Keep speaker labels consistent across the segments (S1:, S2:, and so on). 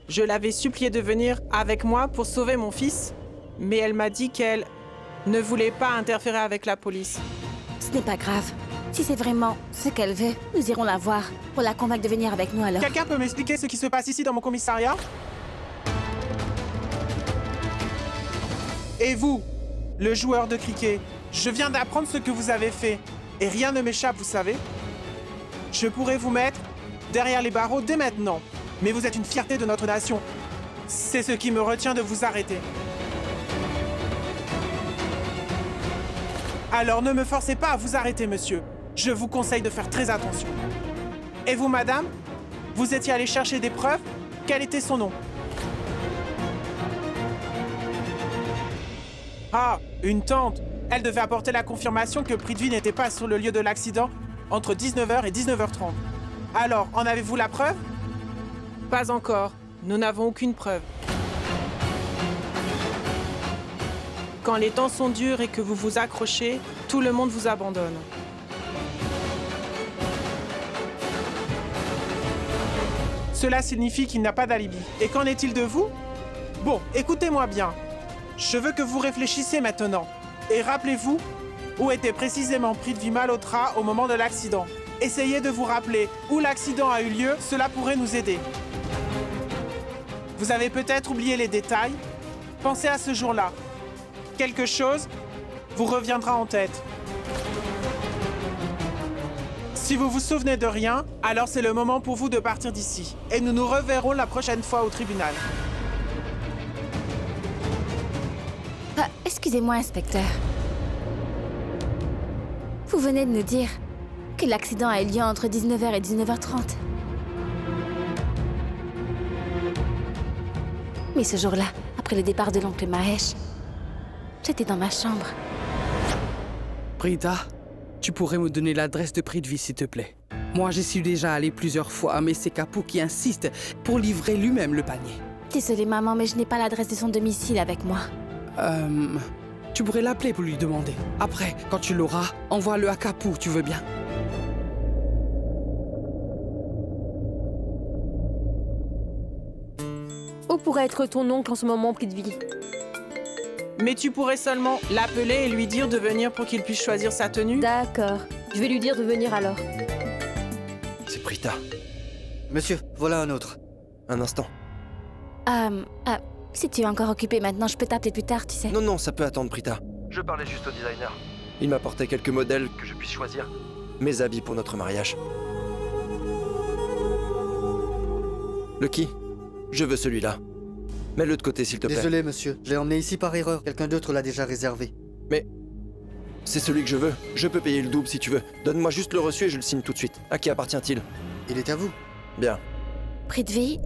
S1: Je l'avais suppliée de venir avec moi pour sauver mon fils, mais elle m'a dit qu'elle ne voulait pas interférer avec la police.
S2: Ce n'est pas grave. Si c'est vraiment ce qu'elle veut, nous irons la voir pour la convaincre de venir avec nous alors.
S1: Quelqu'un peut m'expliquer ce qui se passe ici dans mon commissariat? Et vous, le joueur de cricket, je viens d'apprendre ce que vous avez fait. Et rien ne m'échappe, vous savez. Je pourrais vous mettre derrière les barreaux dès maintenant. Mais vous êtes une fierté de notre nation. C'est ce qui me retient de vous arrêter. Alors ne me forcez pas à vous arrêter, monsieur. Je vous conseille de faire très attention. Et vous, madame? Vous étiez allée chercher des preuves? Quel était son nom? Ah, une tante. Elle devait apporter la confirmation que Prithvi n'était pas sur le lieu de l'accident entre 19h et 19h30. Alors, en avez-vous la preuve? Pas encore. Nous n'avons aucune preuve. Quand les temps sont durs et que vous vous accrochez, tout le monde vous abandonne. Cela signifie qu'il n'a pas d'alibi. Et qu'en est-il de vous? Bon, écoutez-moi bien. Je veux que vous réfléchissiez maintenant. Et rappelez-vous où était précisément Prithvi Malhotra au moment de l'accident. Essayez de vous rappeler où l'accident a eu lieu, cela pourrait nous aider. Vous avez peut-être oublié les détails. Pensez à ce jour-là. Quelque chose vous reviendra en tête. Si vous vous souvenez de rien, alors c'est le moment pour vous de partir d'ici. Et nous nous reverrons la prochaine fois au tribunal.
S2: Excusez-moi, inspecteur. Vous venez de nous dire que l'accident a eu lieu entre 19h et 19h30. Mais ce jour-là, après le départ de l'oncle Mahesh, j'étais dans ma chambre.
S3: Prita, tu pourrais me donner l'adresse de Prithvi, s'il te plaît. Moi, j'y suis déjà allé plusieurs fois, mais c'est Kapoor qui insiste pour livrer lui-même le panier.
S2: Désolée, maman, mais je n'ai pas l'adresse de son domicile avec moi.
S3: Tu pourrais l'appeler pour lui demander. Après, quand tu l'auras, envoie-le à Kapoor, tu veux bien?
S4: Où pourrait être ton oncle en ce moment, Prithvi?
S1: Mais tu pourrais seulement l'appeler et lui dire de venir pour qu'il puisse choisir sa tenue.
S4: D'accord. Je vais lui dire de venir alors.
S5: C'est Prita.
S6: Monsieur, voilà un autre.
S5: Un instant.
S2: Si tu es encore occupé maintenant, je peux t'appeler plus tard, tu sais.
S5: Non, ça peut attendre, Prita. Je parlais juste au designer. Il m'apportait quelques modèles que je puisse choisir. Mes habits pour notre mariage. Le qui? Je veux celui-là. Mets-le de côté, s'il te plaît.
S6: Désolé, monsieur. Je l'ai emmené ici par erreur. Quelqu'un d'autre l'a déjà réservé.
S5: Mais c'est celui que je veux. Je peux payer le double si tu veux. Donne-moi juste le reçu et je le signe tout de suite. À qui appartient-il?
S6: Il est à vous.
S5: Bien.
S2: Prithvi,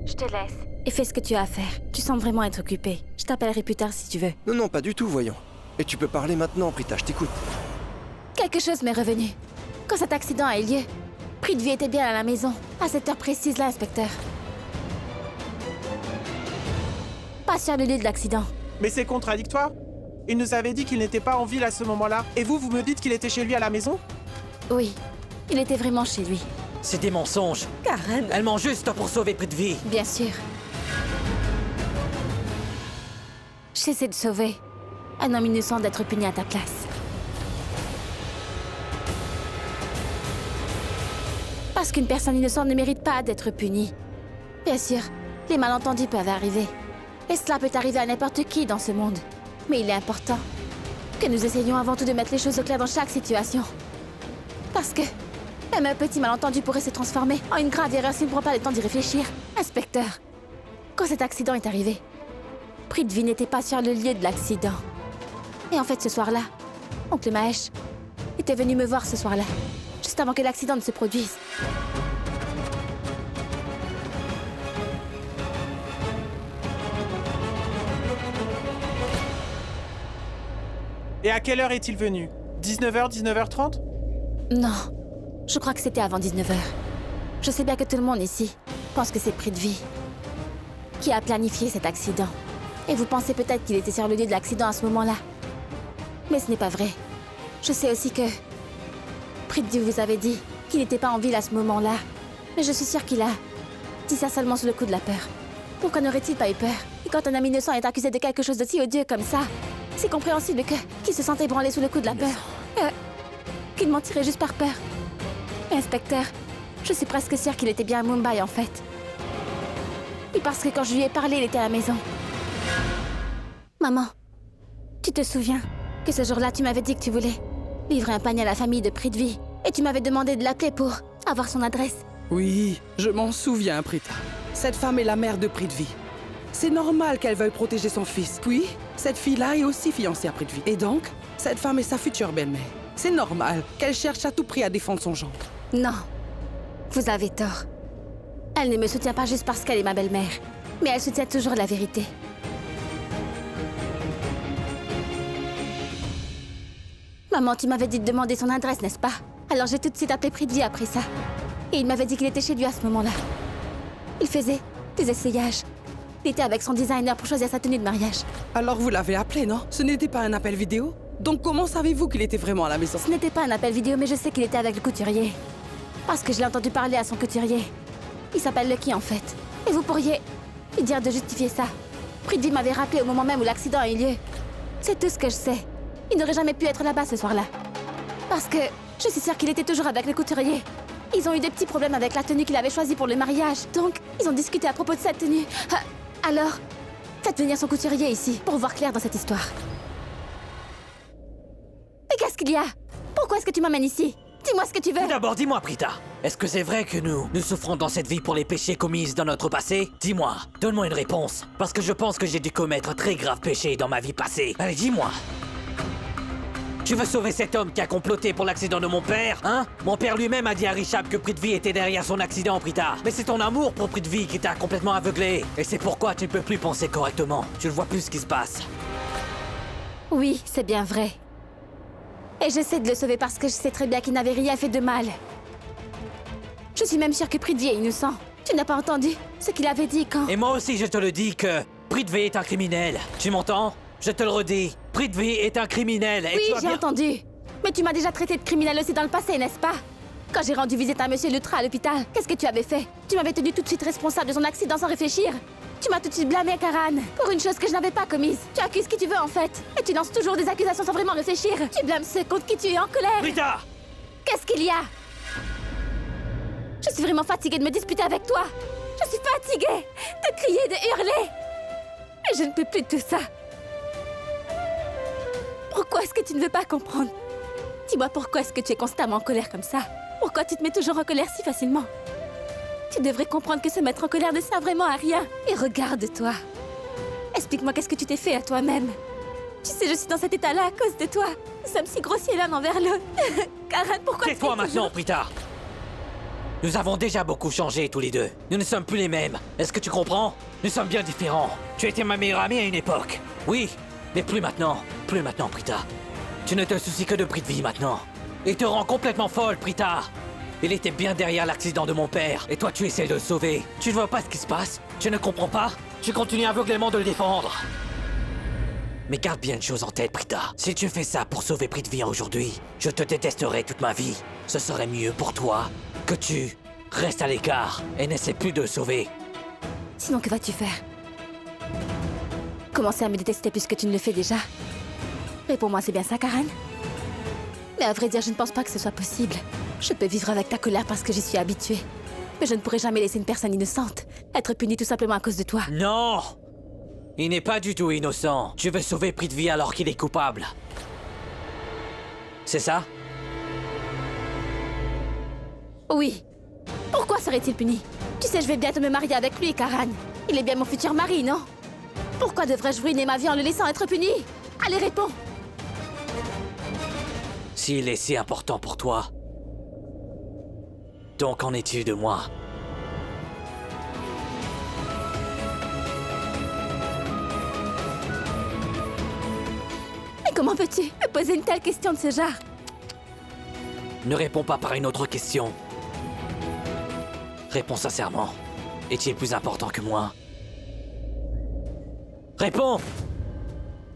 S2: je te laisse. Et fais ce que tu as à faire. Tu sembles vraiment être occupé. Je t'appellerai plus tard si tu veux.
S5: Non, pas du tout, voyons. Et tu peux parler maintenant, Prita, je t'écoute.
S2: Quelque chose m'est revenu. Quand cet accident a eu lieu, Prithvi était bien à la maison, à cette heure précise-là, inspecteur. Pas sur le lieu de l'accident.
S1: Mais c'est contradictoire. Il nous avait dit qu'il n'était pas en ville à ce moment-là. Et vous me dites qu'il était chez lui à la maison?
S2: Oui, il était vraiment chez lui.
S7: C'est des mensonges.
S4: Karen.
S7: Elle ment juste pour sauver Prithvi.
S2: Bien sûr. J'essaie de sauver un homme innocent d'être puni à ta place. Parce qu'une personne innocente ne mérite pas d'être punie. Bien sûr, les malentendus peuvent arriver. Et cela peut arriver à n'importe qui dans ce monde. Mais il est important que nous essayions avant tout de mettre les choses au clair dans chaque situation. Parce que même un petit malentendu pourrait se transformer en une grave erreur s'il ne prend pas le temps d'y réfléchir. Inspecteur, quand cet accident est arrivé, Prithvi n'était pas sur le lieu de l'accident. Et en fait, ce soir-là, oncle Mahesh était venu me voir ce soir-là, juste avant que l'accident ne se produise.
S1: Et à quelle heure est-il venu? 19h, 19h30?
S2: Non, je crois que c'était avant 19h. Je sais bien que tout le monde ici pense que c'est Prithvi qui a planifié cet accident. Et vous pensez peut-être qu'il était sur le lieu de l'accident à ce moment-là. Mais ce n'est pas vrai. Je sais aussi que Prithvi vous avait dit qu'il n'était pas en ville à ce moment-là. Mais je suis sûre qu'il a Dis ça seulement sous le coup de la peur. Pourquoi n'aurait-il pas eu peur? Et quand un ami innocent est accusé de quelque chose de si odieux comme ça, c'est compréhensible qu'il se sentait ébranlé sous le coup de la peur. Qu'il mentirait juste par peur. Inspecteur, je suis presque sûre qu'il était bien à Mumbai en fait. Et parce que quand je lui ai parlé, il était à la maison. Maman, tu te souviens que ce jour-là, tu m'avais dit que tu voulais livrer un panier à la famille de Prithvi et tu m'avais demandé de l'appeler pour avoir son adresse.
S3: Oui, je m'en souviens, Prita. Cette femme est la mère de Prithvi. C'est normal qu'elle veuille protéger son fils. Puis, cette fille-là est aussi fiancée à Prithvi. Et donc, cette femme est sa future belle-mère. C'est normal qu'elle cherche à tout prix à défendre son gendre.
S2: Non, vous avez tort. Elle ne me soutient pas juste parce qu'elle est ma belle-mère, mais elle soutient toujours la vérité. Maman, tu m'avais dit de demander son adresse, n'est-ce pas? Alors j'ai tout de suite appelé Prithvi après ça. Et il m'avait dit qu'il était chez lui à ce moment-là. Il faisait des essayages. Il était avec son designer pour choisir sa tenue de mariage.
S3: Alors vous l'avez appelé, non? Ce n'était pas un appel vidéo? Donc comment savez-vous qu'il était vraiment à la maison?
S2: Ce n'était pas un appel vidéo, mais je sais qu'il était avec le couturier. Parce que je l'ai entendu parler à son couturier. Il s'appelle Lucky, en fait. Et vous pourriez lui dire de justifier ça. Prithvi m'avait rappelé au moment même où l'accident a eu lieu. C'est tout ce que je sais. Il n'aurait jamais pu être là-bas ce soir-là. Parce que je suis sûre qu'il était toujours avec le couturier. Ils ont eu des petits problèmes avec la tenue qu'il avait choisie pour le mariage. Donc, ils ont discuté à propos de sa tenue. Alors, faites venir son couturier ici pour voir clair dans cette histoire. Mais qu'est-ce qu'il y a? Pourquoi est-ce que tu m'amènes ici? Dis-moi ce que tu veux.
S7: Tout d'abord, dis-moi, Prita. Est-ce que c'est vrai que nous souffrons dans cette vie pour les péchés commis dans notre passé? Dis-moi, donne-moi une réponse. Parce que je pense que j'ai dû commettre un très grave péché dans ma vie passée. Allez, dis-moi. Tu veux sauver cet homme qui a comploté pour l'accident de mon père, hein? Mon père lui-même a dit à Rishabh que Prithvi était derrière son accident, Prita. Mais c'est ton amour pour Prithvi qui t'a complètement aveuglé. Et c'est pourquoi tu ne peux plus penser correctement. Tu ne vois plus ce qui se passe.
S2: Oui, c'est bien vrai. Et j'essaie de le sauver parce que je sais très bien qu'il n'avait rien fait de mal. Je suis même sûre que Prithvi est innocent. Tu n'as pas entendu ce qu'il avait dit quand...
S7: Et moi aussi, je te le dis que Prithvi est un criminel. Tu m'entends? Je te le redis. Prithvi est un criminel. Et
S2: oui,
S7: tu vas
S2: j'ai
S7: bien...
S2: entendu. Mais tu m'as déjà traité de criminel aussi dans le passé, n'est-ce pas? Quand j'ai rendu visite à Monsieur Lutra à l'hôpital, qu'est-ce que tu avais fait? Tu m'avais tenu tout de suite responsable de son accident sans réfléchir. Tu m'as tout de suite blâmé, Karan, pour une chose que je n'avais pas commise. Tu accuses qui tu veux, en fait. Et tu lances toujours des accusations sans vraiment réfléchir. Tu blâmes ceux contre qui tu es en colère.
S7: Prita!
S2: Qu'est-ce qu'il y a? Je suis vraiment fatiguée de me disputer avec toi. Je suis fatiguée de crier, de hurler. Et je ne peux plus de tout ça. Pourquoi est-ce que tu ne veux pas comprendre? Dis-moi, pourquoi est-ce que tu es constamment en colère comme ça? Pourquoi tu te mets toujours en colère si facilement? Tu devrais comprendre que se mettre en colère ne sert vraiment à rien. Et regarde-toi. Explique-moi qu'est-ce que tu t'es fait à toi-même. Tu sais, je suis dans cet état-là à cause de toi. Nous sommes si grossiers l'un envers l'autre. Karan, pourquoi...
S7: Tais-toi maintenant, Prita! Nous avons déjà beaucoup changé tous les deux. Nous ne sommes plus les mêmes. Est-ce que tu comprends? Nous sommes bien différents. Tu étais ma meilleure amie à une époque. Oui, mais plus maintenant. Plus maintenant, Prita. Tu ne te soucies que de Prithvi maintenant. Il te rend complètement folle, Prita. Il était bien derrière l'accident de mon père. Et toi, tu essaies de le sauver. Tu ne vois pas ce qui se passe? Tu ne comprends pas? Tu continues aveuglément de le défendre. Mais garde bien une chose en tête, Prita. Si tu fais ça pour sauver Prithvi aujourd'hui, je te détesterai toute ma vie. Ce serait mieux pour toi que tu restes à l'écart et n'essaie plus de le sauver.
S2: Sinon, que vas-tu faire? Commencer à me détester puisque tu ne le fais déjà? Réponds-moi, c'est bien ça, Karan? Mais à vrai dire, je ne pense pas que ce soit possible. Je peux vivre avec ta colère parce que j'y suis habituée. Mais je ne pourrai jamais laisser une personne innocente être punie tout simplement à cause de toi.
S7: Non! Il n'est pas du tout innocent. Tu veux sauver Prithvi alors qu'il est coupable. C'est ça?
S2: Oui. Pourquoi serait-il puni? Tu sais, je vais bientôt me marier avec lui, Karan. Il est bien mon futur mari, non? Pourquoi devrais-je ruiner ma vie en le laissant être puni? Allez, réponds!
S7: S'il est si important pour toi, donc qu'en est-il de moi?
S2: Mais comment peux-tu me poser une telle question de ce genre?
S7: Ne réponds pas par une autre question. Réponds sincèrement. Est-il plus important que moi? Réponds!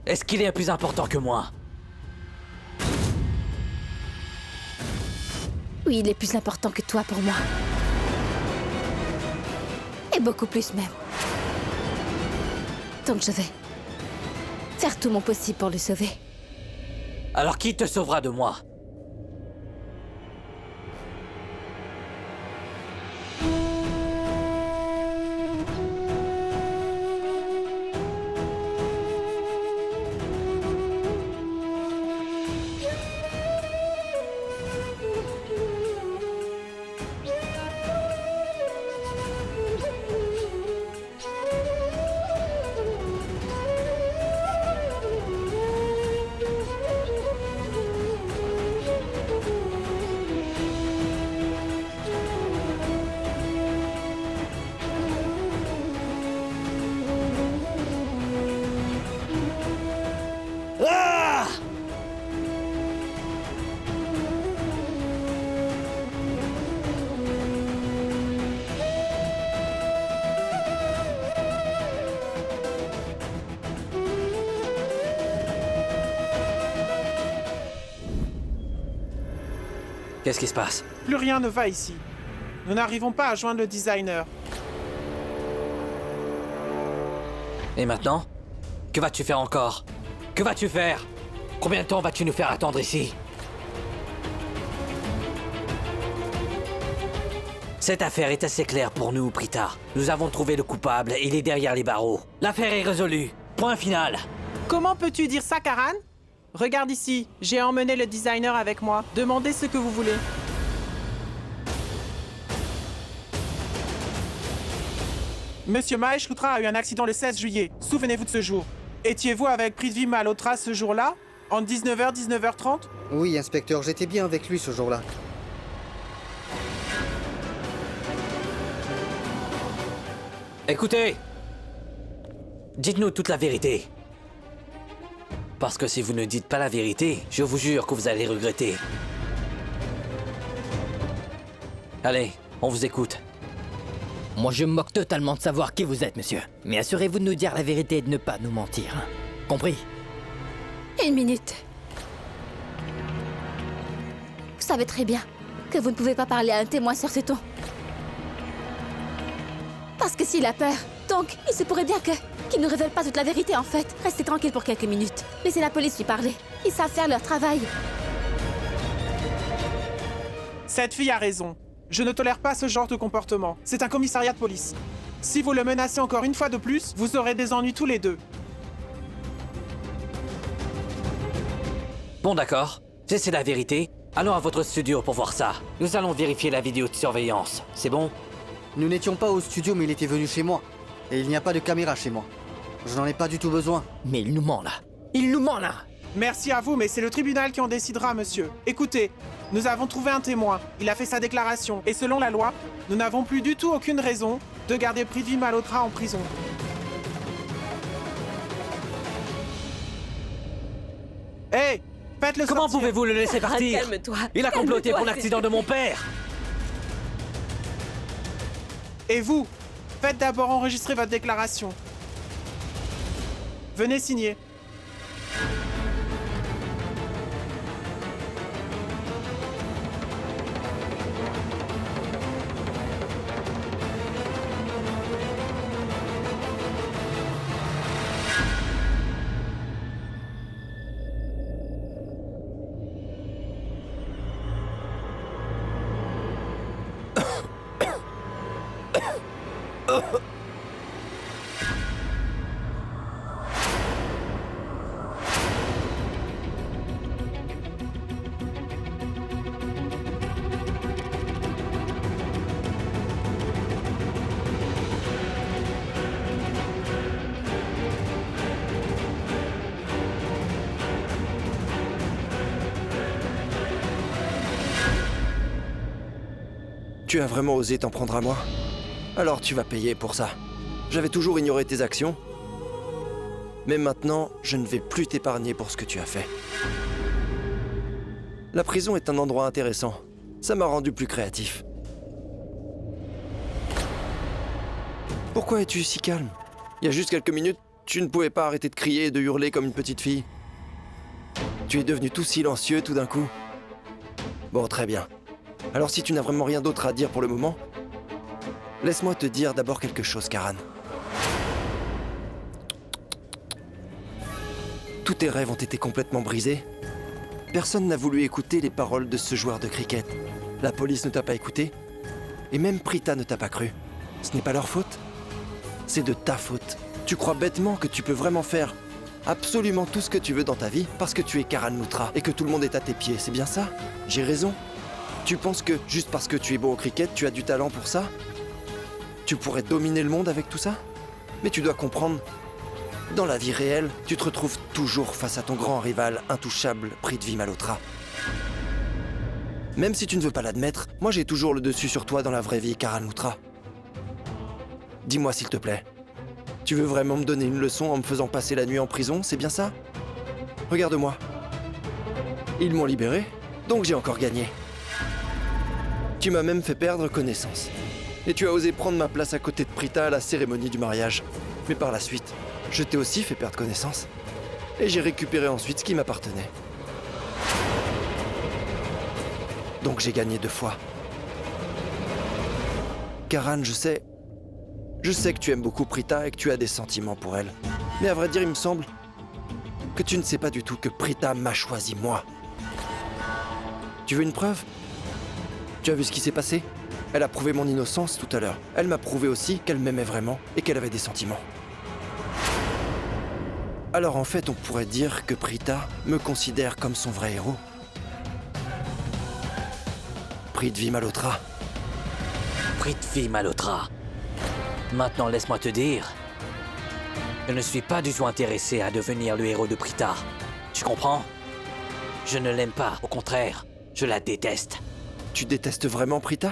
S7: Est-ce qu'il est plus important que moi?
S2: Oui, il est plus important que toi pour moi. Et beaucoup plus même. Donc je vais faire tout mon possible pour le sauver.
S7: Alors qui te sauvera de moi? Qu'est-ce qui se passe?
S1: Plus rien ne va ici. Nous n'arrivons pas à joindre le designer.
S7: Et maintenant? Que vas-tu faire encore? Que vas-tu faire? Combien de temps vas-tu nous faire attendre ici? Cette affaire est assez claire pour nous, Prita. Nous avons trouvé le coupable et il est derrière les barreaux. L'affaire est résolue. Point final.
S1: Comment peux-tu dire ça, Karan? Regarde ici, j'ai emmené le designer avec moi. Demandez ce que vous voulez. Monsieur Mahesh Luthra a eu un accident le 16 juillet. Souvenez-vous de ce jour. Étiez-vous avec Prithvi Malhotra ce jour-là? En 19h, 19h30?
S6: Oui, inspecteur, j'étais bien avec lui ce jour-là.
S7: Écoutez, dites-nous toute la vérité. Parce que si vous ne dites pas la vérité, je vous jure que vous allez regretter. Allez, on vous écoute.
S8: Moi, je me moque totalement de savoir qui vous êtes, monsieur. Mais assurez-vous de nous dire la vérité et de ne pas nous mentir. Compris?
S2: Une minute. Vous savez très bien que vous ne pouvez pas parler à un témoin sur ce ton. Parce que s'il a peur, donc il se pourrait bien qu'il ne révèle pas toute la vérité en fait. Restez tranquille pour quelques minutes. Laissez la police lui parler. Ils savent faire leur travail.
S1: Cette fille a raison. Je ne tolère pas ce genre de comportement. C'est un commissariat de police. Si vous le menacez encore une fois de plus, vous aurez des ennuis tous les deux.
S7: Bon d'accord, si c'est la vérité, allons à votre studio pour voir ça. Nous allons vérifier la vidéo de surveillance. C'est bon?
S6: Nous n'étions pas au studio, mais il était venu chez moi. Et il n'y a pas de caméra chez moi. Je n'en ai pas du tout besoin.
S8: Mais il nous ment là. Il nous ment là.
S1: Merci à vous, mais c'est le tribunal qui en décidera, monsieur. Écoutez, nous avons trouvé un témoin. Il a fait sa déclaration. Et selon la loi, nous n'avons plus du tout aucune raison de garder Prithvi Malhotra en prison. Hé, faites-le sortir.
S7: Comment pouvez-vous le laisser partir?
S4: Calme-toi.
S7: Il a comploté
S4: Calme-toi,
S7: pour l'accident de mon père.
S1: Et vous, faites d'abord enregistrer votre déclaration. Venez signer.
S5: Tu as vraiment osé t'en prendre à moi? Alors tu vas payer pour ça. J'avais toujours ignoré tes actions. Mais maintenant, je ne vais plus t'épargner pour ce que tu as fait. La prison est un endroit intéressant. Ça m'a rendu plus créatif. Pourquoi es-tu si calme? Il y a juste quelques minutes, tu ne pouvais pas arrêter de crier et de hurler comme une petite fille. Tu es devenu tout silencieux tout d'un coup. Bon, très bien. Alors si tu n'as vraiment rien d'autre à dire pour le moment, Laisse-moi te dire d'abord quelque chose, Karan. Tous tes rêves ont été complètement brisés. Personne n'a voulu écouter les paroles de ce joueur de cricket. La police ne t'a pas écouté. Et même Prita ne t'a pas cru. Ce n'est pas leur faute. C'est de ta faute. Tu crois bêtement que tu peux vraiment faire absolument tout ce que tu veux dans ta vie parce que tu es Karan Luthra et que tout le monde est à tes pieds, c'est bien ça? J'ai raison? Tu penses que juste parce que tu es bon au cricket, tu as du talent pour ça? Tu pourrais dominer le monde avec tout ça? Mais tu dois comprendre, dans la vie réelle, tu te retrouves toujours face à ton grand rival intouchable, Prithvi Malhotra. Même si tu ne veux pas l'admettre, moi j'ai toujours le dessus sur toi dans la vraie vie, Karan Luthra. Dis-moi s'il te plaît, tu veux vraiment me donner une leçon en me faisant passer la nuit en prison, c'est bien ça? Regarde-moi. Ils m'ont libéré, donc j'ai encore gagné. Tu m'as même fait perdre connaissance. Et tu as osé prendre ma place à côté de Prita à la cérémonie du mariage. Mais par la suite, je t'ai aussi fait perdre connaissance. Et j'ai récupéré ensuite ce qui m'appartenait. Donc j'ai gagné 2 fois. Karan, je sais que tu aimes beaucoup Prita et que tu as des sentiments pour elle. Mais à vrai dire, il me semble que tu ne sais pas du tout que Prita m'a choisi moi. Tu veux une preuve? Tu as vu ce qui s'est passé? Elle a prouvé mon innocence tout à l'heure. Elle m'a prouvé aussi qu'elle m'aimait vraiment et qu'elle avait des sentiments. Alors en fait, on pourrait dire que Prita me considère comme son vrai héros. Prithvi Malhotra.
S7: Prithvi Malhotra. Maintenant, laisse-moi te dire. Je ne suis pas du tout intéressé à devenir le héros de Prita. Tu comprends? Je ne l'aime pas, au contraire, je la déteste.
S5: Tu détestes vraiment Prita?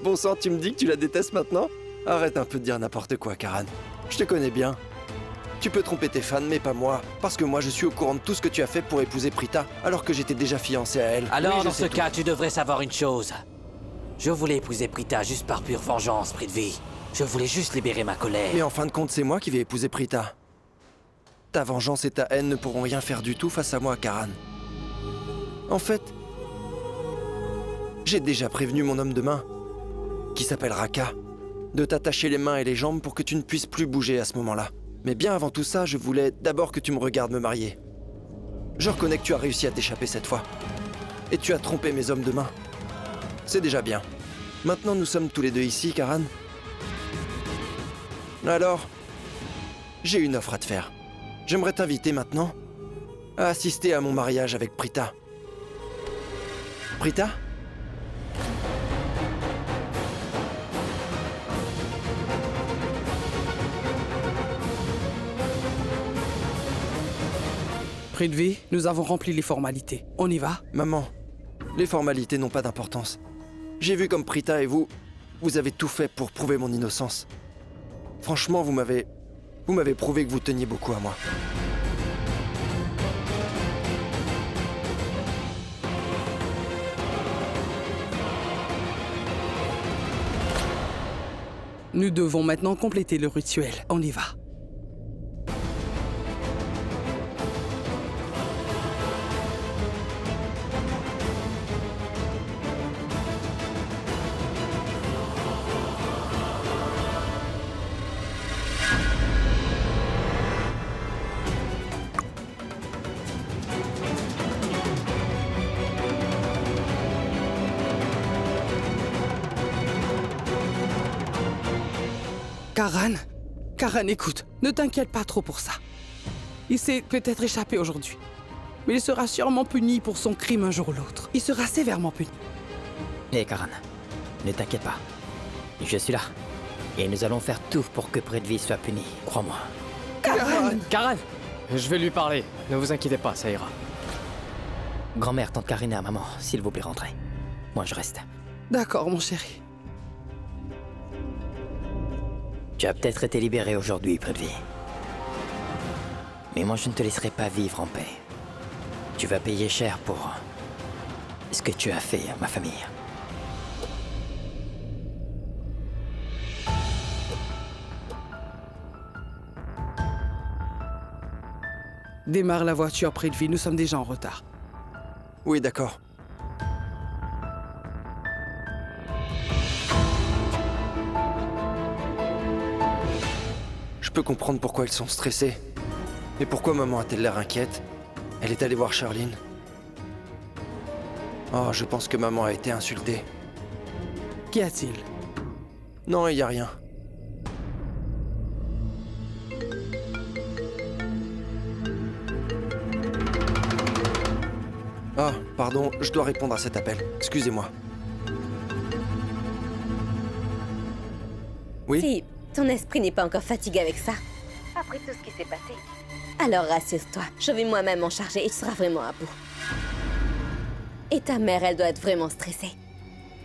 S5: Bon sang, tu me dis que tu la détestes maintenant? Arrête un peu de dire n'importe quoi, Karan. Je te connais bien. Tu peux tromper tes fans, mais pas moi. Parce que moi, je suis au courant de tout ce que tu as fait pour épouser Prita, alors que j'étais déjà fiancé à elle.
S7: Alors,
S5: Oui,
S7: dans
S5: je
S7: ce
S5: sais tout.
S7: cas, tu devrais savoir une chose. Je voulais épouser Prita juste par pure vengeance, Prithvi. Je voulais juste libérer ma colère.
S5: Mais en fin de compte, c'est moi qui vais épouser Prita. Ta vengeance et ta haine ne pourront rien faire du tout face à moi, Karan. En fait, j'ai déjà prévenu mon homme de main, qui s'appelle Raka, de t'attacher les mains et les jambes pour que tu ne puisses plus bouger à ce moment-là. Mais bien avant tout ça, je voulais d'abord que tu me regardes me marier. Je reconnais que tu as réussi à t'échapper cette fois. Et tu as trompé mes hommes de main. C'est déjà bien. Maintenant, nous sommes tous les deux ici, Karan. Alors, j'ai une offre à te faire. J'aimerais t'inviter maintenant à assister à mon mariage avec Prita. Prita?
S3: Prithvi, nous avons rempli les formalités. On y va?
S5: Maman, les formalités n'ont pas d'importance. J'ai vu comme Prita et vous avez tout fait pour prouver mon innocence. Franchement, vous m'avez prouvé que vous teniez beaucoup à moi.
S3: Nous devons maintenant compléter le rituel. On y va. Karan, écoute, ne t'inquiète pas trop pour ça. Il s'est peut-être échappé aujourd'hui, mais il sera sûrement puni pour son crime un jour ou l'autre. Il sera sévèrement puni.
S8: Hé Karan, ne t'inquiète pas. Je suis là. Et nous allons faire tout pour que Prithvi soit puni, crois-moi.
S9: Karan! Je vais lui parler. Ne vous inquiétez pas, ça ira.
S8: Grand-mère, tante Karina, maman, s'il vous plaît, rentrez. Moi, je reste.
S3: D'accord, mon chéri.
S8: Tu as peut-être été libéré aujourd'hui, Prithvi. Mais moi, je ne te laisserai pas vivre en paix. Tu vas payer cher pour ce que tu as fait à ma famille.
S3: Démarre la voiture, Prithvi, nous sommes déjà en retard.
S5: Oui, d'accord. Je peux comprendre pourquoi ils sont stressés. Mais pourquoi maman a-t-elle l'air inquiète? Elle est allée voir Charline. Oh, je pense que maman a été insultée.
S3: Qu'y a-t-il?
S5: Non, il y a rien. Ah, pardon, je dois répondre à cet appel. Excusez-moi. Oui?
S10: Si ton esprit n'est pas encore fatigué avec ça, après tout ce qui s'est passé, alors rassure-toi, je vais moi-même m'en charger et tu seras vraiment à bout. Et ta mère, elle doit être vraiment stressée.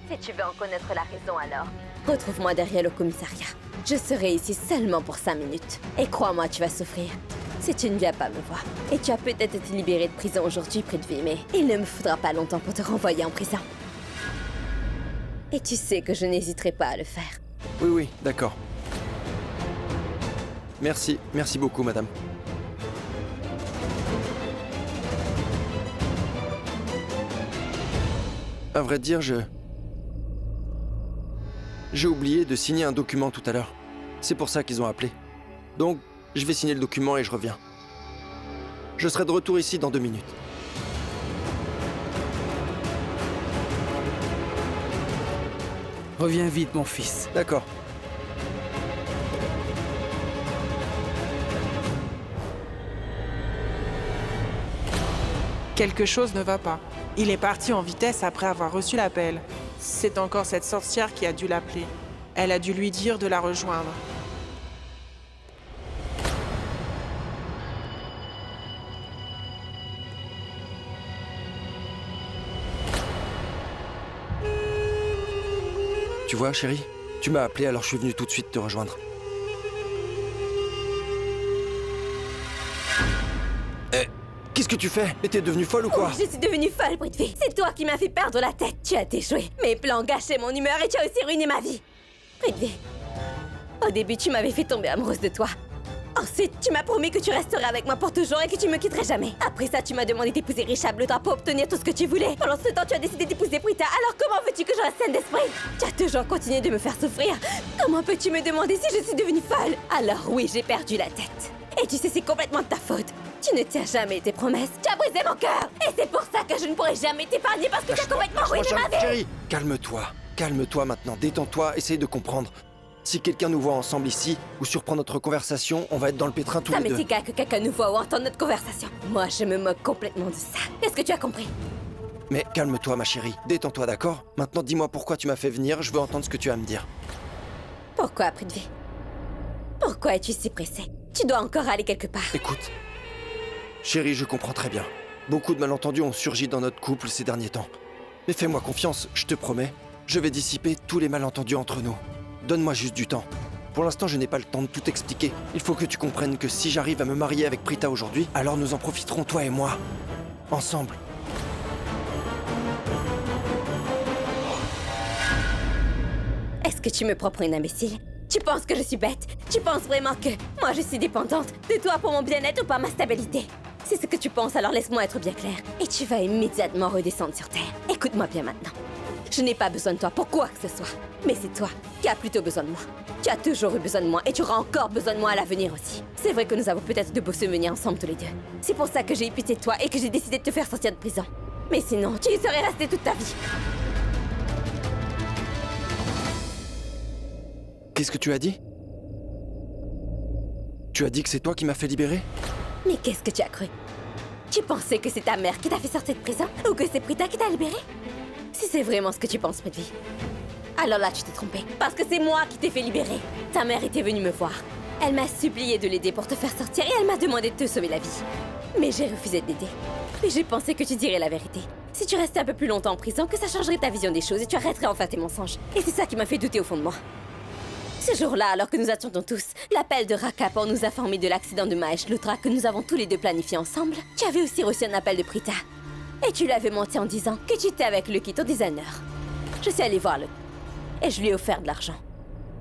S10: Si tu veux en connaître la raison alors, retrouve-moi derrière le commissariat. Je serai ici seulement pour 5 minutes. Et crois-moi, tu vas souffrir. Si tu ne viens pas me voir. Et tu as peut-être été libéré de prison aujourd'hui, Prithvi, mais il ne me faudra pas longtemps pour te renvoyer en prison. Et tu sais que je n'hésiterai pas à le faire.
S5: Oui, oui, d'accord. Merci, merci beaucoup, madame. À vrai dire, j'ai oublié de signer un document tout à l'heure. C'est pour ça qu'ils ont appelé. Donc, je vais signer le document et je reviens. Je serai de retour ici dans 2 minutes.
S3: Reviens vite, mon fils.
S5: D'accord.
S1: Quelque chose ne va pas. Il est parti en vitesse après avoir reçu l'appel. C'est encore cette sorcière qui a dû l'appeler. Elle a dû lui dire de la rejoindre.
S5: Tu vois, chérie, tu m'as appelé alors je suis venu tout de suite te rejoindre. Qu'est-ce que tu fais? Mais t'es devenue folle ou quoi?
S10: Oui, je suis devenue folle, Prithvi. C'est toi qui m'as fait perdre la tête. Tu as déjoué mes plans, gâché mon humeur et tu as aussi ruiné ma vie. Prithvi, au début, tu m'avais fait tomber amoureuse de toi. Ensuite, tu m'as promis que tu resterais avec moi pour toujours et que tu me quitterais jamais. Après ça, tu m'as demandé d'épouser Richard Bleutra pour obtenir tout ce que tu voulais. Pendant ce temps, tu as décidé d'épouser Prita. Alors comment veux-tu que je reste saine d'esprit? Tu as toujours continué de me faire souffrir. Comment peux-tu me demander si je suis devenue folle? Alors oui, j'ai perdu la tête. Et tu sais, c'est complètement de ta faute. Tu ne tiens jamais tes promesses. Tu as brisé mon cœur. Et c'est pour ça que je ne pourrai jamais t'épargner parce que tu as complètement ruiné ma vie.
S5: Chérie, calme-toi. Calme-toi maintenant. Détends-toi. Essaye de comprendre. Si quelqu'un nous voit ensemble ici ou surprend notre conversation, on va être dans le pétrin tous
S10: Ça
S5: les deux.
S10: m'est égal que quelqu'un nous voit ou entende notre conversation. Moi, je me moque complètement de ça. Est-ce que tu as compris?
S5: Mais calme-toi, ma chérie. Détends-toi, d'accord? Maintenant, dis-moi pourquoi tu m'as fait venir. Je veux entendre ce que tu as à me dire.
S10: Pourquoi, Prithvi? Pourquoi es-tu si pressé? Tu dois encore aller quelque part.
S5: Écoute, chérie, je comprends très bien. Beaucoup de malentendus ont surgi dans notre couple ces derniers temps. Mais fais-moi confiance, je te promets. Je vais dissiper tous les malentendus entre nous. Donne-moi juste du temps. Pour l'instant, je n'ai pas le temps de tout expliquer. Il faut que tu comprennes que si j'arrive à me marier avec Prita aujourd'hui, alors nous en profiterons, toi et moi. Ensemble.
S10: Est-ce que tu me prends pour une imbécile? Tu penses que je suis bête? Tu penses vraiment que moi je suis dépendante de toi pour mon bien-être ou par ma stabilité? C'est ce que tu penses, alors laisse-moi être bien clair. Et tu vas immédiatement redescendre sur Terre. Écoute-moi bien maintenant. Je n'ai pas besoin de toi pour quoi que ce soit. Mais c'est toi qui as plutôt besoin de moi. Tu as toujours eu besoin de moi et tu auras encore besoin de moi à l'avenir aussi. C'est vrai que nous avons peut-être de beaux souvenirs ensemble tous les deux. C'est pour ça que j'ai eu pitié de toi et que j'ai décidé de te faire sortir de prison. Mais sinon, tu y serais resté toute ta vie.
S5: Qu'est-ce que tu as dit? Tu as dit que c'est toi qui m'as fait libérer?
S10: Mais qu'est-ce que tu as cru? Tu pensais que c'est ta mère qui t'a fait sortir de prison? Ou que c'est Prita qui t'a libéré? Si c'est vraiment ce que tu penses, Prithvi, alors là tu t'es trompé. Parce que c'est moi qui t'ai fait libérer. Ta mère était venue me voir. Elle m'a supplié de l'aider pour te faire sortir et elle m'a demandé de te sauver la vie. Mais j'ai refusé de l'aider. Et j'ai pensé que tu dirais la vérité. Si tu restais un peu plus longtemps en prison, que ça changerait ta vision des choses et tu arrêterais enfin tes mensonges. Et c'est ça qui m'a fait douter au fond de moi. Ce jour-là, alors que nous attendions tous l'appel de Raka pour nous informer de l'accident de Mahesh Luthra que nous avons tous les deux planifié ensemble, tu avais aussi reçu un appel de Prita. Et tu lui avais menti en disant que tu étais avec Lucky, ton designer. Je suis allée voir Lucky et je lui ai offert de l'argent.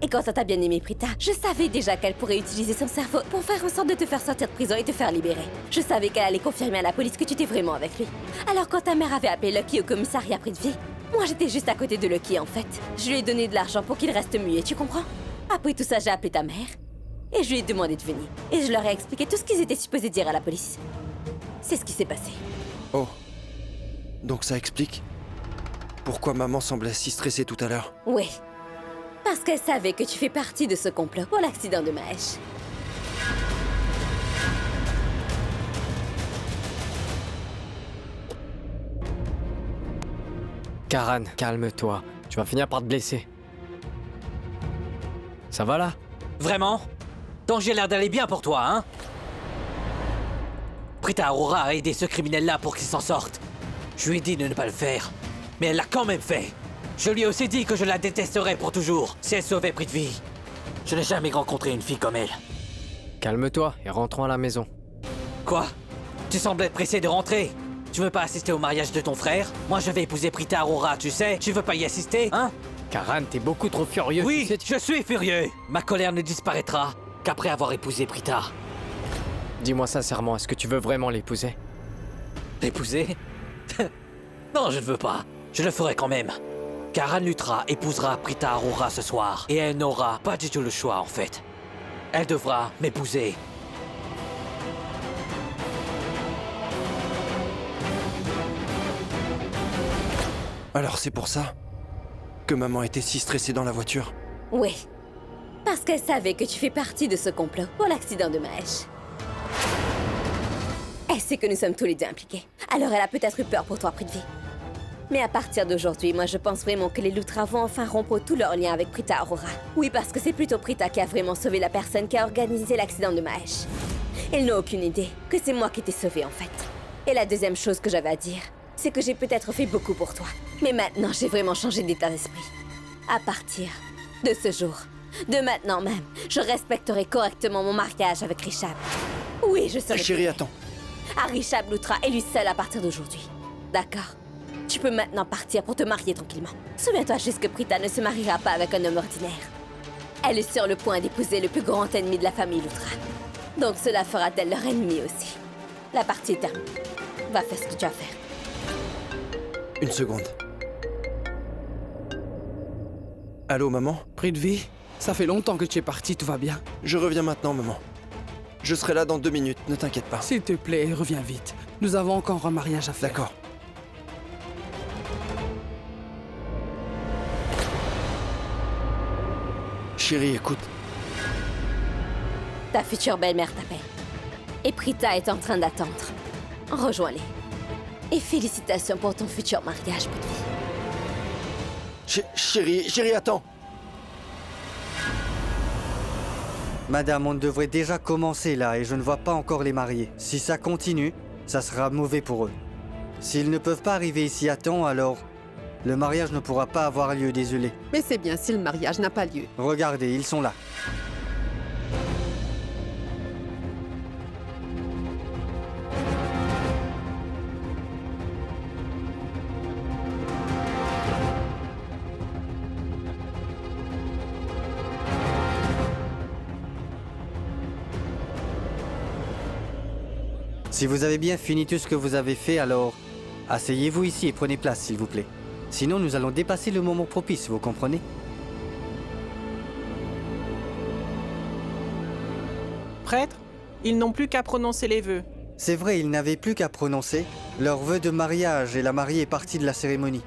S10: Et quand ça t'a bien aimé, Prita, je savais déjà qu'elle pourrait utiliser son cerveau pour faire en sorte de te faire sortir de prison et te faire libérer. Je savais qu'elle allait confirmer à la police que tu étais vraiment avec lui. Alors quand ta mère avait appelé Lucky au commissariat Prithvi, moi j'étais juste à côté de Lucky en fait. Je lui ai donné de l'argent pour qu'il reste muet, tu comprends? Après tout ça, j'ai appelé ta mère et je lui ai demandé de venir. Et je leur ai expliqué tout ce qu'ils étaient supposés dire à la police. C'est ce qui s'est passé.
S5: Oh. Donc ça explique pourquoi maman semblait si stressée tout à l'heure.
S10: Oui. Parce qu'elle savait que tu fais partie de ce complot pour l'accident de Mahesh.
S9: Karan, calme-toi. Tu vas finir par te blesser. Ça va là?
S7: Vraiment? Donc j'ai l'air d'aller bien pour toi, hein? Prita Arora a aidé ce criminel-là pour qu'il s'en sorte. Je lui ai dit de ne pas le faire. Mais elle l'a quand même fait. Je lui ai aussi dit que je la détesterais pour toujours si elle sauvait Prithvi. Je n'ai jamais rencontré une fille comme elle.
S9: Calme-toi et rentrons à la maison.
S7: Quoi? Tu semblais pressé de rentrer. Tu veux pas assister au mariage de ton frère? Moi je vais épouser Prita Arora, tu sais. Tu veux pas y assister, hein?
S9: Karan, t'es beaucoup trop furieux.
S7: Oui,
S9: tu sais,
S7: je suis furieux. Ma colère ne disparaîtra qu'après avoir épousé Prita.
S9: Dis-moi sincèrement, est-ce que tu veux vraiment l'épouser?
S7: L'épouser? Non, je ne veux pas. Je le ferai quand même. Karan Lutra épousera Prita Arora ce soir. Et elle n'aura pas du tout le choix, en fait. Elle devra m'épouser.
S5: Alors c'est pour ça que maman était si stressée dans la voiture.
S10: Oui. Parce qu'elle savait que tu fais partie de ce complot pour l'accident de Mahesh. Elle sait que nous sommes tous les deux impliqués. Alors elle a peut-être eu peur pour toi, Prithvi. Mais à partir d'aujourd'hui, moi je pense vraiment que les Lutra vont enfin rompre tout leur lien avec Prita Arora. Oui, parce que c'est plutôt Prita qui a vraiment sauvé la personne qui a organisé l'accident de Mahesh. Ils n'ont aucune idée que c'est moi qui t'ai sauvé en fait. Et la deuxième chose que j'avais à dire, c'est que j'ai peut-être fait beaucoup pour toi. Mais maintenant, j'ai vraiment changé d'état d'esprit. À partir de ce jour, de maintenant même, je respecterai correctement mon mariage avec Rishab. Oui, je serai...
S5: Chérie, attends.
S10: À Rishab Lutra et lui seul à partir d'aujourd'hui. D'accord? Tu peux maintenant partir pour te marier tranquillement. Souviens-toi juste que Prita ne se mariera pas avec un homme ordinaire. Elle est sur le point d'épouser le plus grand ennemi de la famille Lutra. Donc cela fera d'elle leur ennemi aussi. La partie est terminée. Va faire ce que tu as à faire.
S5: Une seconde. Allô, maman?
S3: Prithvi, ça fait longtemps que tu es parti, tout va bien?
S5: Je reviens maintenant, maman. Je serai là dans 2 minutes, ne t'inquiète pas.
S3: S'il te plaît, reviens vite. Nous avons encore un mariage à faire.
S5: D'accord. Chérie, écoute.
S10: Ta future belle-mère t'appelle. Et Prita est en train d'attendre. Rejoins-les. Et félicitations pour ton futur mariage, Prithvi.
S5: Chérie, attends.
S6: Madame, on devrait déjà commencer là et je ne vois pas encore les mariés. Si ça continue, ça sera mauvais pour eux. S'ils ne peuvent pas arriver ici à temps, alors le mariage ne pourra pas avoir lieu, désolé.
S11: Mais c'est bien si le mariage n'a pas lieu.
S6: Regardez, ils sont là. Si vous avez bien fini tout ce que vous avez fait, alors asseyez-vous ici et prenez place, s'il vous plaît. Sinon, nous allons dépasser le moment propice, vous comprenez?
S1: Prêtre, ils n'ont plus qu'à prononcer les vœux.
S6: C'est vrai, ils n'avaient plus qu'à prononcer leur vœu de mariage et la mariée est partie de la cérémonie.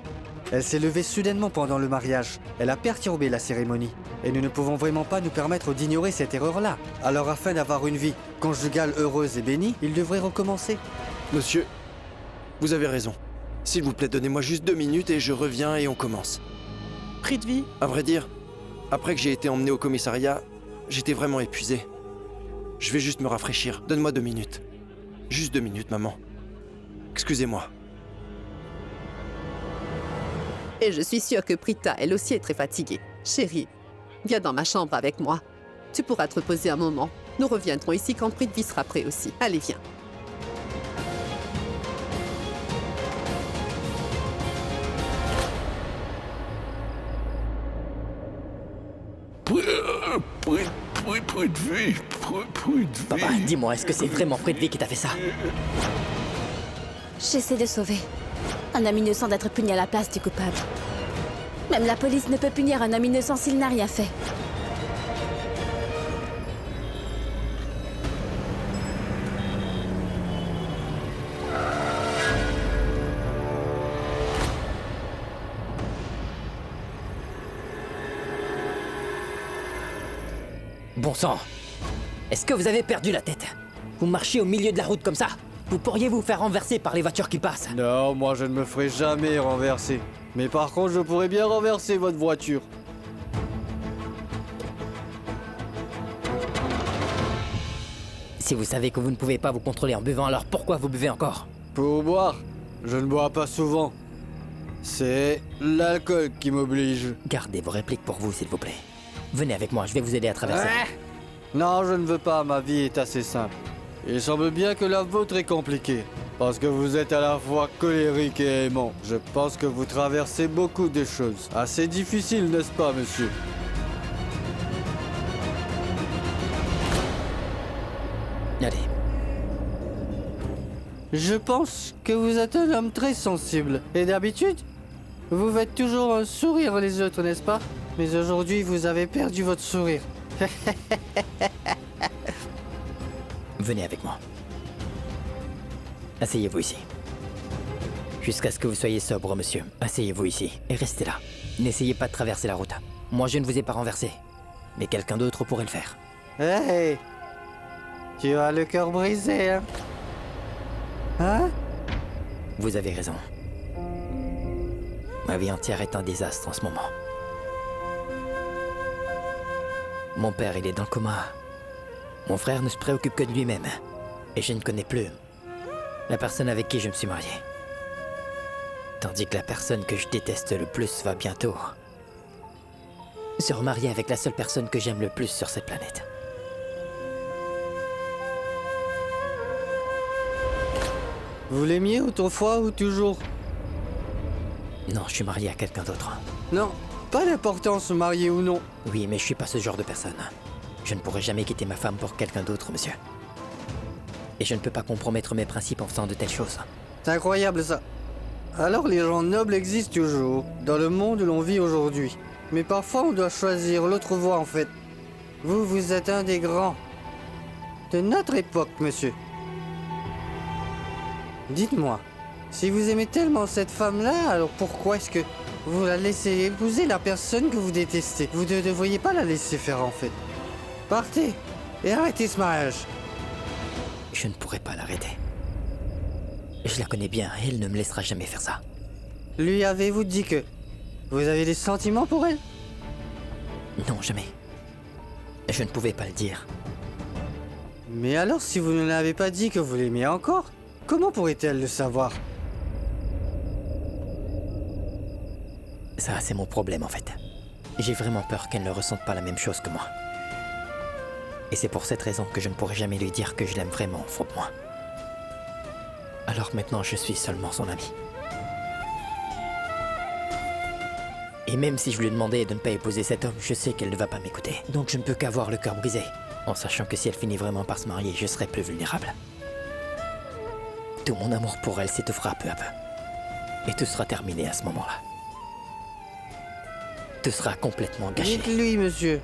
S6: Elle s'est levée soudainement pendant le mariage. Elle a perturbé la cérémonie. Et nous ne pouvons vraiment pas nous permettre d'ignorer cette erreur-là. Alors afin d'avoir une vie conjugale heureuse et bénie, il devrait recommencer.
S5: Monsieur, vous avez raison. S'il vous plaît, donnez-moi juste 2 minutes et je reviens et on commence.
S1: Prithvi,
S5: À vrai dire, après que j'ai été emmené au commissariat, j'étais vraiment épuisé. Je vais juste me rafraîchir. Donne-moi 2 minutes. Juste 2 minutes, maman. Excusez-moi.
S11: Et je suis sûre que Prita, elle aussi, est très fatiguée. Chérie, viens dans ma chambre avec moi. Tu pourras te reposer un moment. Nous reviendrons ici quand Prithvi sera prêt aussi. Allez, viens.
S12: Prithvi.
S8: Papa, dis-moi, est-ce que c'est vraiment Prithvi qui t'a fait ça?
S2: J'essaie de sauver un homme innocent d'être puni à la place du coupable. Même la police ne peut punir un homme innocent s'il n'a rien fait.
S8: Bon sang! Est-ce que vous avez perdu la tête? Vous marchez au milieu de la route comme ça? Vous pourriez vous faire renverser par les voitures qui passent.
S6: Non, moi je ne me ferai jamais renverser. Mais par contre, je pourrais bien renverser votre voiture.
S8: Si vous savez que vous ne pouvez pas vous contrôler en buvant, alors pourquoi vous buvez encore?
S6: Pour boire, je ne bois pas souvent. C'est l'alcool qui m'oblige.
S8: Gardez vos répliques pour vous, s'il vous plaît. Venez avec moi, je vais vous aider à traverser.
S6: Non, je ne veux pas, ma vie est assez simple. Il semble bien que la vôtre est compliquée. Parce que vous êtes à la fois colérique et aimant. Je pense que vous traversez beaucoup de choses. Assez difficiles, n'est-ce pas, monsieur?
S8: Allez.
S6: Je pense que vous êtes un homme très sensible. Et d'habitude, vous faites toujours un sourire les autres, n'est-ce pas? Mais aujourd'hui, vous avez perdu votre sourire.
S8: Venez avec moi. Asseyez-vous ici. Jusqu'à ce que vous soyez sobre, monsieur. Asseyez-vous ici et restez là. N'essayez pas de traverser la route. Moi, je ne vous ai pas renversé. Mais quelqu'un d'autre pourrait le faire.
S6: Hey! Tu as le cœur brisé, hein? Hein?
S8: Vous avez raison. Ma vie entière est un désastre en ce moment. Mon père, il est dans le coma. Mon frère ne se préoccupe que de lui-même. Et je ne connais plus la personne avec qui je me suis marié. Tandis que la personne que je déteste le plus va bientôt se remarier avec la seule personne que j'aime le plus sur cette planète.
S6: Vous l'aimiez autrefois ou toujours?
S8: Non, je suis marié à quelqu'un d'autre.
S6: Non, pas d'importance, marié ou non.
S8: Oui, mais je suis pas ce genre de personne. Je ne pourrai jamais quitter ma femme pour quelqu'un d'autre, monsieur. Et je ne peux pas compromettre mes principes en faisant de telles choses.
S6: C'est incroyable ça. Alors les gens nobles existent toujours, dans le monde où l'on vit aujourd'hui. Mais parfois on doit choisir l'autre voie en fait. Vous, vous êtes un des grands. De notre époque, monsieur. Dites-moi, si vous aimez tellement cette femme-là, alors pourquoi est-ce que vous la laissez épouser la personne que vous détestez? Vous ne devriez pas la laisser faire en fait. Partez et arrêtez ce mariage.
S8: Je ne pourrai pas l'arrêter. Je la connais bien et elle ne me laissera jamais faire ça.
S6: Lui avez-vous dit que vous avez des sentiments pour elle?
S8: Non, jamais. Je ne pouvais pas le dire.
S6: Mais alors si vous ne l'avez pas dit que vous l'aimiez encore, comment pourrait-elle le savoir?
S8: Ça, c'est mon problème en fait. J'ai vraiment peur qu'elle ne ressente pas la même chose que moi. Et c'est pour cette raison que je ne pourrai jamais lui dire que je l'aime vraiment au fond de moi. Alors maintenant, je suis seulement son ami. Et même si je lui ai demandé de ne pas épouser cet homme, je sais qu'elle ne va pas m'écouter. Donc je ne peux qu'avoir le cœur brisé, en sachant que si elle finit vraiment par se marier, je serai plus vulnérable. Tout mon amour pour elle s'étouffera peu à peu. Et tout sera terminé à ce moment-là. Tout sera complètement gâché.
S6: Dites-lui, monsieur.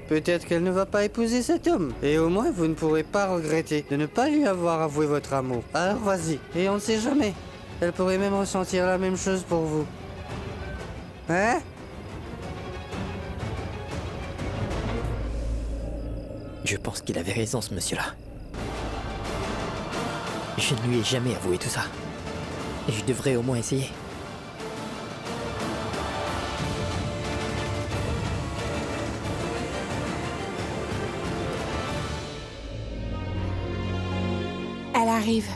S6: Peut-être qu'elle ne va pas épouser cet homme. Et au moins, vous ne pourrez pas regretter de ne pas lui avoir avoué votre amour. Alors vas-y. Et on ne sait jamais. Elle pourrait même ressentir la même chose pour vous. Hein?
S8: Je pense qu'il avait raison, ce monsieur-là. Je ne lui ai jamais avoué tout ça. Et je devrais au moins essayer.
S2: Elle arrive.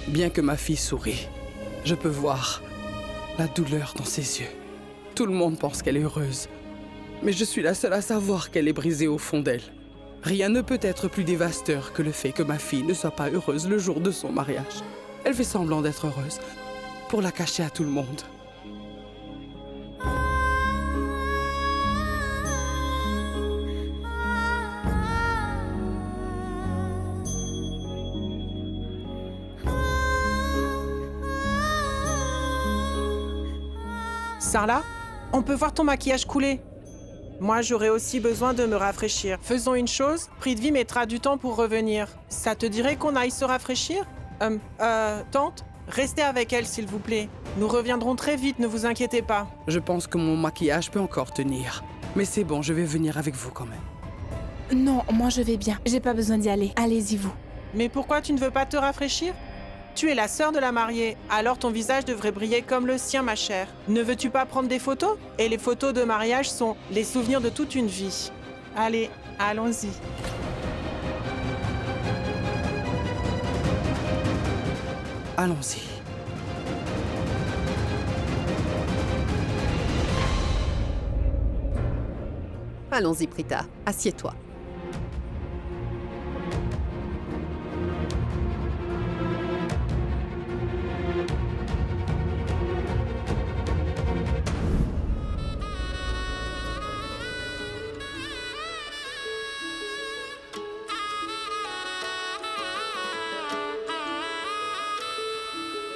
S3: Bien que ma fille sourit, je peux voir la douleur dans ses yeux. Tout le monde pense qu'elle est heureuse, mais je suis la seule à savoir qu'elle est brisée au fond d'elle. Rien ne peut être plus dévastateur que le fait que ma fille ne soit pas heureuse le jour de son mariage. Elle fait semblant d'être heureuse pour la cacher à tout le monde.
S1: Sarla, on peut voir ton maquillage couler. Moi, j'aurais aussi besoin de me rafraîchir. Faisons une chose, Prithvi mettra du temps pour revenir. Ça te dirait qu'on aille se rafraîchir? Tante, restez avec elle, s'il vous plaît. Nous reviendrons très vite, ne vous inquiétez pas.
S3: Je pense que mon maquillage peut encore tenir. Mais c'est bon, je vais venir avec vous quand même.
S12: Non, moi je vais bien. J'ai pas besoin d'y aller. Allez-y, vous.
S1: Mais pourquoi tu ne veux pas te rafraîchir? Tu es la sœur de la mariée, alors ton visage devrait briller comme le sien, ma chère. Ne veux-tu pas prendre des photos? Et les photos de mariage sont les souvenirs de toute une vie. Allez, allons-y.
S3: Allons-y.
S11: Allons-y, Prita. Assieds-toi.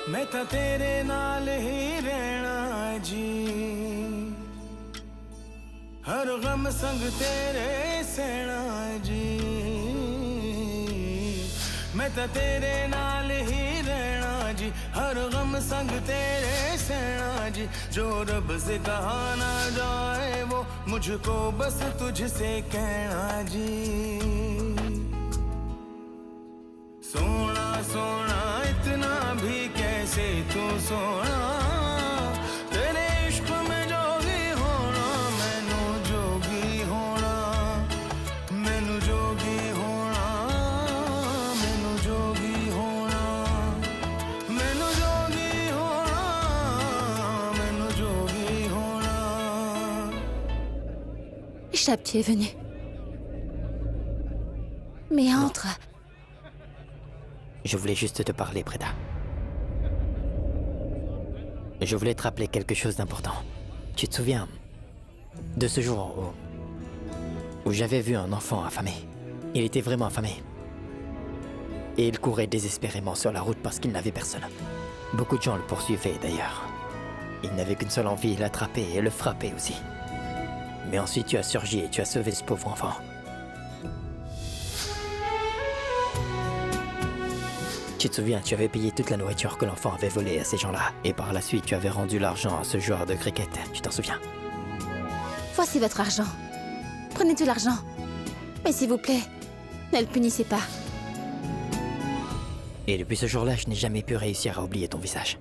S13: मैं तो तेरे नाल ही रहना जी हर गम संग तेरे सहना जी मैं तो तेरे नाल ही रहना जी हर गम संग तेरे सहना जी जो रब से कहा ना जाए वो मुझको बस तुझसे कहना जी सोना सोना इतना भी कैसे तू सोना तेरे इश्क में जोगी होना मैनू जोगी होना मैनू जोगी होना मैनू जोगी होना मैनू जोगी होना मैनू जोगी होना
S2: Ishab, tu es venu. Mais entre.
S8: Je voulais juste te parler, Prita. Je voulais te rappeler quelque chose d'important. Tu te souviens de ce jour où j'avais vu un enfant affamé? Il était vraiment affamé. Et il courait désespérément sur la route parce qu'il n'avait personne. Beaucoup de gens le poursuivaient d'ailleurs. Il n'avait qu'une seule envie, l'attraper et le frapper aussi. Mais ensuite tu as surgi et tu as sauvé ce pauvre enfant. Tu te souviens, tu avais payé toute la nourriture que l'enfant avait volée à ces gens-là. Et par la suite, tu avais rendu l'argent à ce joueur de cricket. Tu t'en souviens?
S2: Voici votre argent. Prenez tout l'argent. Mais s'il vous plaît, ne le punissez pas.
S8: Et depuis ce jour-là, je n'ai jamais pu réussir à oublier ton visage.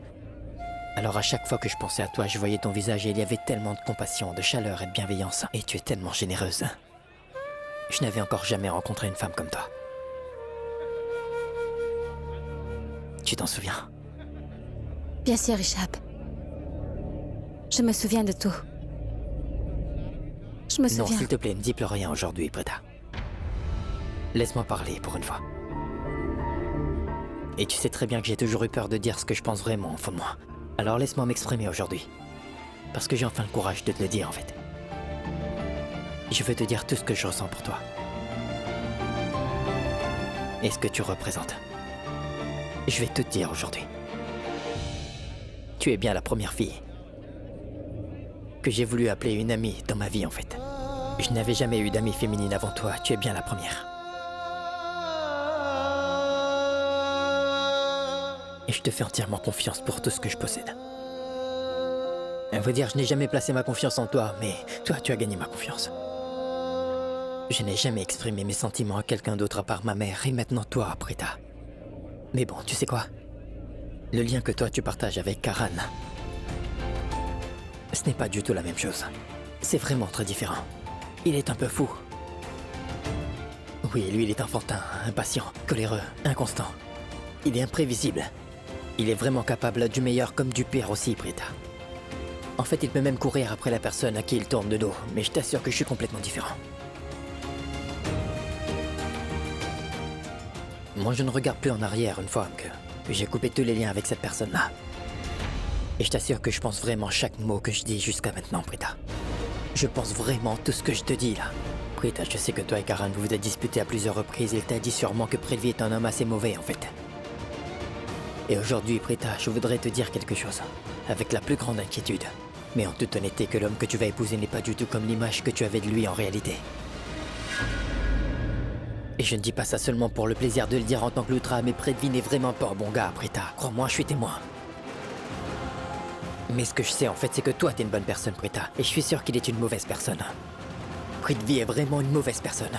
S8: Alors à chaque fois que je pensais à toi, je voyais ton visage et il y avait tellement de compassion, de chaleur et de bienveillance. Et tu es tellement généreuse. Je n'avais encore jamais rencontré une femme comme toi. Tu t'en souviens?
S2: Bien sûr, Ishab. Je me souviens de tout. Je me souviens.
S8: Non, s'il te plaît, ne dis plus rien aujourd'hui, Prita. Laisse-moi parler pour une fois. Et tu sais très bien que j'ai toujours eu peur de dire ce que je pense vraiment au fond de moi. Alors laisse-moi m'exprimer aujourd'hui. Parce que j'ai enfin le courage de te le dire, en fait. Je veux te dire tout ce que je ressens pour toi. Et ce que tu représentes. Je vais tout te dire aujourd'hui. Tu es bien la première fille que j'ai voulu appeler une amie dans ma vie, en fait. Je n'avais jamais eu d'amie féminine avant toi. Tu es bien la première. Et je te fais entièrement confiance pour tout ce que je possède. À vrai dire, je n'ai jamais placé ma confiance en toi, mais toi, tu as gagné ma confiance. Je n'ai jamais exprimé mes sentiments à quelqu'un d'autre à part ma mère, et maintenant toi, Prita. Mais bon, tu sais quoi? Le lien que toi tu partages avec Karan, ce n'est pas du tout la même chose. C'est vraiment très différent. Il est un peu fou. Oui, lui il est enfantin, impatient, coléreux, inconstant. Il est imprévisible. Il est vraiment capable du meilleur comme du pire aussi, Prita. En fait, il peut même courir après la personne à qui il tourne de dos, mais je t'assure que je suis complètement différent. Moi, je ne regarde plus en arrière une fois que j'ai coupé tous les liens avec cette personne-là. Et je t'assure que je pense vraiment chaque mot que je dis jusqu'à maintenant, Prita. Je pense vraiment tout ce que je te dis, là. Prita, je sais que toi et Karan, vous vous êtes disputés à plusieurs reprises. Il t'a dit sûrement que Prithvi est un homme assez mauvais, en fait. Et aujourd'hui, Prita, je voudrais te dire quelque chose. Avec la plus grande inquiétude. Mais en toute honnêteté, que l'homme que tu vas épouser n'est pas du tout comme l'image que tu avais de lui en réalité. Et je ne dis pas ça seulement pour le plaisir de le dire en tant que Loutra, mais Prithvi n'est vraiment pas un bon gars, Prita. Crois-moi, je suis témoin. Mais ce que je sais en fait, c'est que toi t'es une bonne personne, Prita. Et je suis sûr qu'il est une mauvaise personne. Prithvi est vraiment une mauvaise personne.